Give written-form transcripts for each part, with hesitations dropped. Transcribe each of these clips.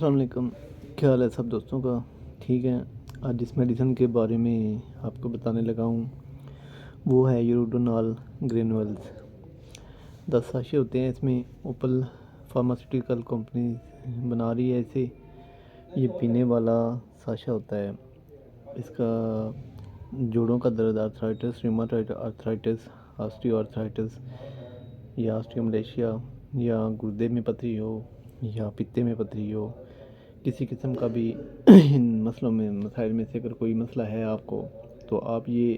अस्सलाम वालेकुम। क्या हाल है सब दोस्तों का? ठीक है। आज जिस मेडिसिन के बारे में आपको बताने लगा हूँ वो है यूरोडोनॉल ग्रेनुअल्स। 10 साशे होते हैं इसमें। ओपल फार्मास्यूटिकल कंपनी बना रही है इसे। ये पीने वाला साशा होता है। इसका जोड़ों का दर्द, arthritis, rheumatoid arthritis, osteo arthritis या ऑस्टियोमलेशिया या गुर्दे में पथरी हो या पित्ते में पथरी हो, किसी किस्म का भी इन मसलों में मसाइल में से अगर कोई मसला है आपको, तो आप ये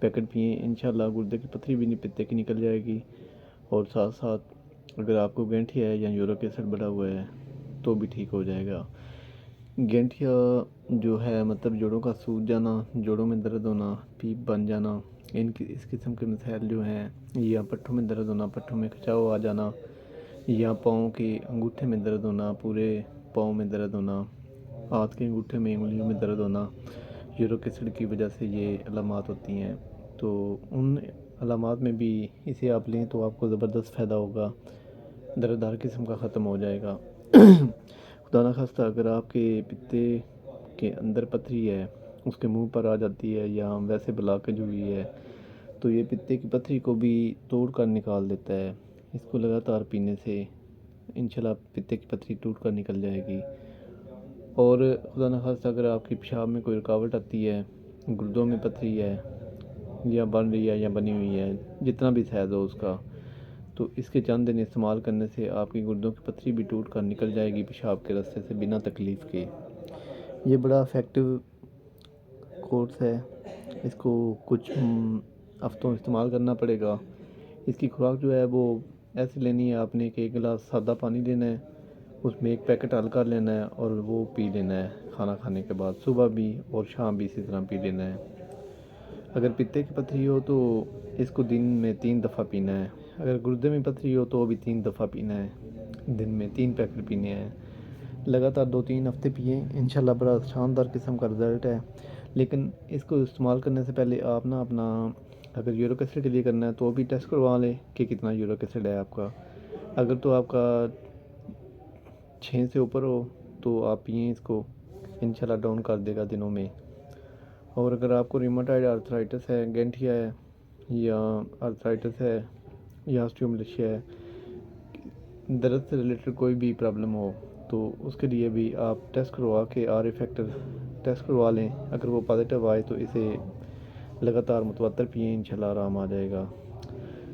पैकेट पिए। इंशाल्लाह गुर्दे की पथरी भी नहीं, पित्ते की निकल जाएगी। और साथ साथ अगर आपको गैंठिया है या यूरिक एसिड बढ़ा हुआ है तो भी ठीक हो जाएगा। गैंठिया जो है मतलब जोड़ों का सूज जाना, जोड़ों में दर्द होना, पीप बन जाना, इस किस्म के मसाइल जो हैं, या पट्ठों में दर्द होना, पट्ठों में खिंचाव आ जाना, या पाँव के अंगूठे में दर्द होना, पूरे पाँव में दर्द होना, हाथ के अंगूठे में, उंगलियों में दर्द होना, यूरिक एसिड की वजह से ये अलामात होती हैं। तो उन अलामात में भी इसे आप लें तो आपको ज़बरदस्त फ़ायदा होगा, दर्द हर किस्म का ख़त्म हो जाएगा। खुदा न खास्ता अगर आपके पित्ते के अंदर पथरी है, उसके मुंह पर आ जाती है या वैसे ब्लॉकेज हुई है, तो ये पित्ते की पथरी को भी तोड़ कर निकाल देता है। इसको लगातार पीने से इंशाल्लाह पित्ते की पथरी टूट कर निकल जाएगी। और खुदा न खास्ता अगर आपकी पेशाब में कोई रुकावट आती है, गुर्दों में पथरी है या बन रही है या बनी हुई है, जितना भी साइज़ हो उसका, तो इसके चंद दिन इस्तेमाल करने से आपकी गुर्दों की पथरी भी टूट कर निकल जाएगी पेशाब के रास्ते से बिना तकलीफ़ के। ये बड़ा इफ़ेक्टिव कोर्स है। इसको कुछ हफ्तों इस्तेमाल करना पड़ेगा। इसकी खुराक जो है वो ऐसे लेनी है आपने कि 1 गिलास सादा पानी लेना है, उसमें 1 पैकेट हल्का लेना है और वो पी लेना है खाना खाने के बाद, सुबह भी और शाम भी इसी तरह पी लेना है। अगर पित्ते की पथरी हो तो इसको दिन में 3 दफ़ा पीना है। अगर गुर्दे में पथरी हो तो भी 3 दफ़ा पीना है। दिन में 3 पैकेट पीने हैं। लगातार 2-3 हफ्ते पिए, इंशाल्लाह बड़ा शानदार किस्म का रिज़ल्ट है। लेकिन इसको इस्तेमाल करने से पहले आप ना अपना, अगर यूरिक एसिड के लिए करना है तो भी टेस्ट करवा लें कि कितना यूरिक एसिड है आपका। अगर तो आपका 6 से ऊपर हो तो आप पिए इसको, इंशाल्लाह डाउन कर देगा दिनों में। और अगर आपको रूमेटॉइड आर्थराइटिस है, गैंठिया है या आर्थराइटिस है या ऑस्टियोमलेशिया है, दर्द से रिलेटेड कोई भी प्रॉब्लम हो, तो उसके लिए भी आप टेस्ट करवा के आर फैक्टर टेस्ट करवा लें। अगर वो पॉजिटिव आए तो इसे लगातार मुतवातर पिए, इंशाल्लाह आराम आ जाएगा।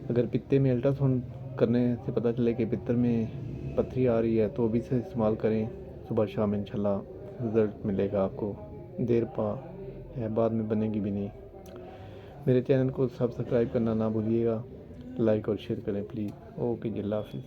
अगर पित्ते में अल्ट्रासाउंड करने से पता चले कि पित्तर में पथरी आ रही है तो भी इसे इस्तेमाल करें सुबह शाम, इंशाल्लाह रिज़ल्ट मिलेगा आपको। देर पा है, बाद में बनेगी भी नहीं। मेरे चैनल को सब्सक्राइब करना ना भूलिएगा, लाइक और शेयर करें प्लीज़। ओके जी, अल्लाह हाफ़िज़।